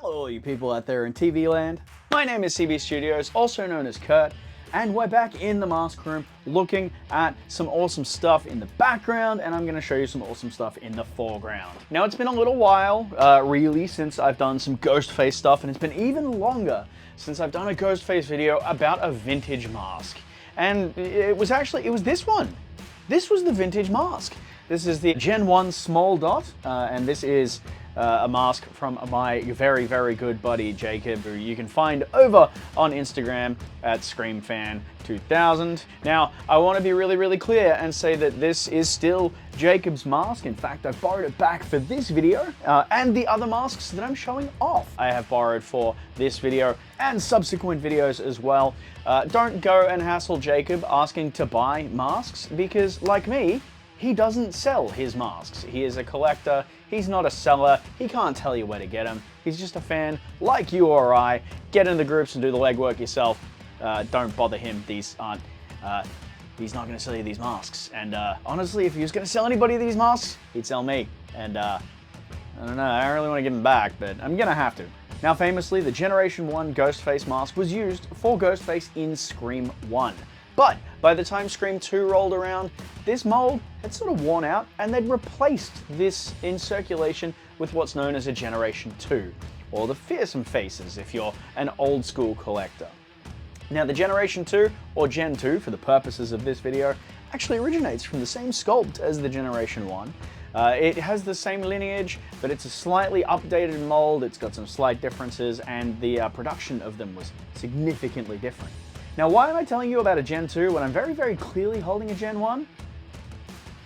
Hello all you people out there in TV land. My name is CB Studios, also known as Kurt, and we're back in the mask room looking at some awesome stuff in the background, and I'm going to show you some awesome stuff in the foreground. Now it's been a little while, really, since I've done some Ghostface stuff, and it's been even longer since I've done a Ghostface video about a vintage mask. And it was this one. This was the vintage mask. This is the Gen 1 Small Dot, and this is a mask from my very, very good buddy Jacob, who you can find over on Instagram at ScreamFan2000. Now, I want to be really, really clear and say that this is still Jacob's mask. In fact, I've borrowed it back for this video and the other masks that I'm showing off. I have borrowed for this video and subsequent videos as well. Don't go and hassle Jacob asking to buy masks because, like me, he doesn't sell his masks. He is a collector, he's not a seller, he can't tell you where to get them. He's just a fan like you or I. Get in the groups and do the legwork yourself. Don't bother him, he's not gonna sell you these masks. And honestly, if he was gonna sell anybody these masks, he'd sell me. And I don't know, I don't really wanna give him back, but I'm gonna have to. Now famously, the Generation 1 Ghostface mask was used for Ghostface in Scream 1. But by the time Scream 2 rolled around, this mold had sort of worn out and they'd replaced this in circulation with what's known as a Generation 2, or the Fearsome Faces if you're an old school collector. Now the Generation 2, or Gen 2 for the purposes of this video, actually originates from the same sculpt as the Generation 1. It has the same lineage, but it's a slightly updated mold, it's got some slight differences, and the production of them was significantly different. Now, why am I telling you about a Gen 2 when I'm very, very clearly holding a Gen 1?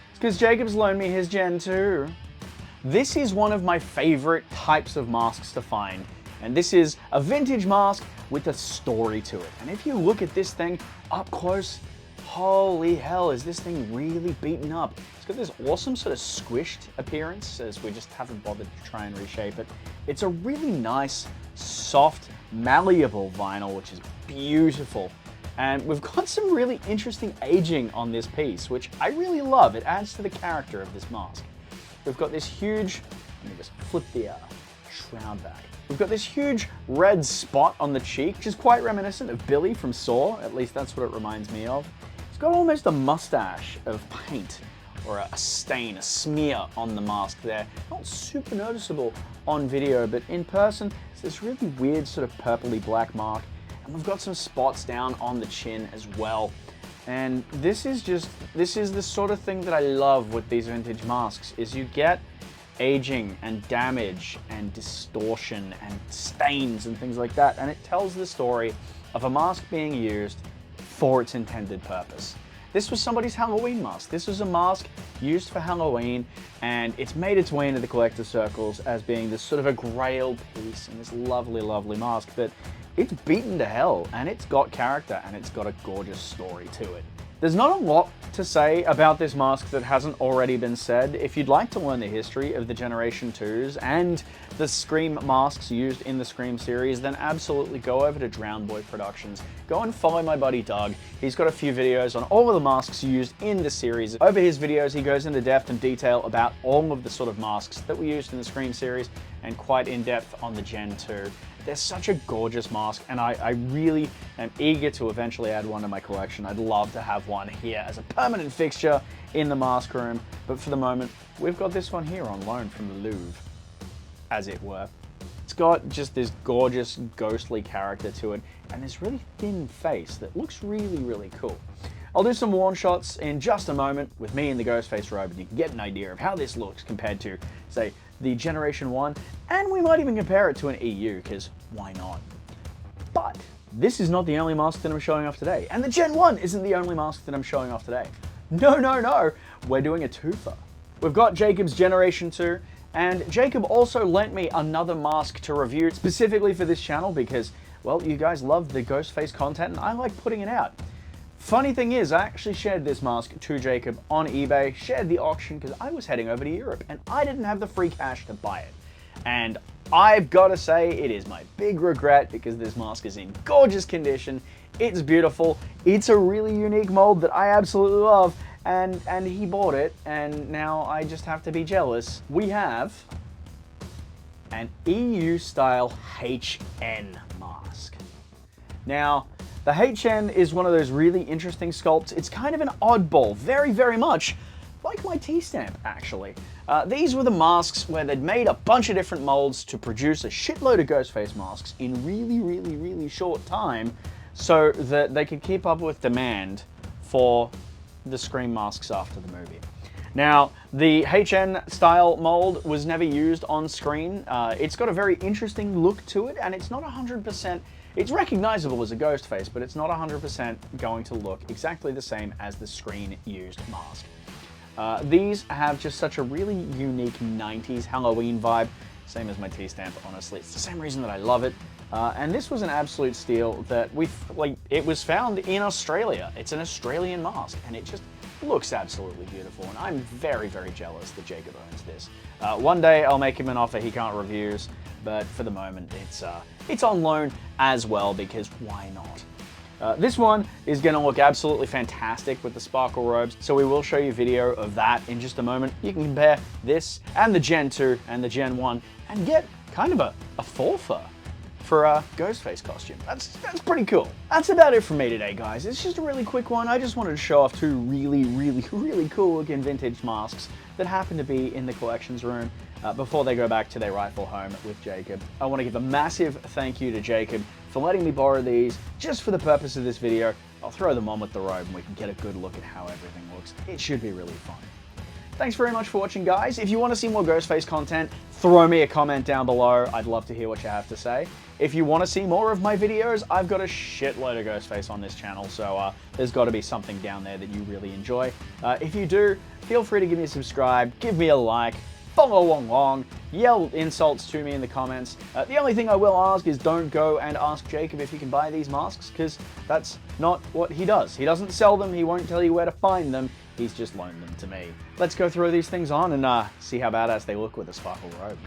It's because Jacob's loaned me his Gen 2. This is one of my favorite types of masks to find, and this is a vintage mask with a story to it. And if you look at this thing up close, holy hell, is this thing really beaten up. It's got this awesome sort of squished appearance, as we just haven't bothered to try and reshape it. It's a really nice, soft, malleable vinyl, which is beautiful. And we've got some really interesting aging on this piece, which I really love. It adds to the character of this mask. We've got this huge, let me just flip the shroud back. We've got this huge red spot on the cheek, which is quite reminiscent of Billy from Saw, at least that's what it reminds me of. It's got almost a mustache of paint, or a stain, a smear on the mask there. Not super noticeable on video, but in person, it's this really weird sort of purpley black mark. And we've got some spots down on the chin as well. And this is the sort of thing that I love with these vintage masks, is you get aging and damage and distortion and stains and things like that. And it tells the story of a mask being used for its intended purpose. This was somebody's Halloween mask. This was a mask used for Halloween, and it's made its way into the collector circles as being this sort of a grail piece and this lovely, lovely mask, but it's beaten to hell, and it's got character, and it's got a gorgeous story to it. There's not a lot to say about this mask that hasn't already been said. If you'd like to learn the history of the Generation 2s and the Scream masks used in the Scream series, then absolutely go over to Drowned Boy Productions. Go and follow my buddy Doug. He's got a few videos on all of the masks used in the series. Over his videos, he goes into depth and detail about all of the sort of masks that were used in the Scream series, and quite in depth on the Gen 2. They're such a gorgeous mask, and I really am eager to eventually add one to my collection. I'd love to have one here as a permanent fixture in the mask room, but for the moment, we've got this one here on loan from the Louvre, as it were. It's got just this gorgeous, ghostly character to it, and this really thin face that looks really, really cool. I'll do some worn shots in just a moment with me in the Ghostface robe, and you can get an idea of how this looks compared to, say, the Generation 1, and we might even compare it to an EU, because why not? But this is not the only mask that I'm showing off today, and the Gen 1 isn't the only mask that I'm showing off today. No, no, no, we're doing a twofer. We've got Jacob's Generation 2, and Jacob also lent me another mask to review specifically for this channel because, well, you guys love the Ghostface content, and I like putting it out. Funny thing is, I actually shared this mask to Jacob on eBay, shared the auction because I was heading over to Europe and I didn't have the free cash to buy it. And I've got to say, it is my big regret because this mask is in gorgeous condition, it's beautiful, it's a really unique mold that I absolutely love, and he bought it, and now I just have to be jealous. We have an EU-style HN mask. Now, the HN is one of those really interesting sculpts. It's kind of an oddball, very, very much like my T-stamp, actually. These were the masks where they'd made a bunch of different molds to produce a shitload of Ghostface masks in really, really, really short time so that they could keep up with demand for the Scream masks after the movie. Now, the HN style mold was never used on screen. It's got a very interesting look to it, and it's not 100%, it's recognizable as a Ghostface, but it's not 100% going to look exactly the same as the screen-used mask. These have just such a really unique 90s Halloween vibe, same as my T-stamp, honestly. It's the same reason that I love it. And this was an absolute steal that it was found in Australia. It's an Australian mask, and it just looks absolutely beautiful, and I'm very, very jealous that Jacob owns this. One day I'll make him an offer he can't refuse, but for the moment it's on loan as well, because why not? This one is going to look absolutely fantastic with the sparkle robes, so we will show you video of that in just a moment. You can compare this and the Gen 2 and the Gen 1 and get kind of a forfer for a Ghostface costume. That's pretty cool. That's about it from me today, guys. It's just a really quick one. I just wanted to show off two really, really, really cool looking vintage masks that happen to be in the collections room before they go back to their rightful home with Jacob. I want to give a massive thank you to Jacob for letting me borrow these just for the purpose of this video. I'll throw them on with the robe and we can get a good look at how everything looks. It should be really fun. Thanks very much for watching, guys. If you want to see more Ghostface content, throw me a comment down below. I'd love to hear what you have to say. If you want to see more of my videos, I've got a shitload of Ghostface on this channel, so there's got to be something down there that you really enjoy. If you do, feel free to give me a subscribe, give me a like, follow along, yell insults to me in the comments. The only thing I will ask is don't go and ask Jacob if he can buy these masks, because that's not what he does. He doesn't sell them, he won't tell you where to find them, he's just loaned them to me. Let's go throw these things on and see how badass they look with a sparkle robe.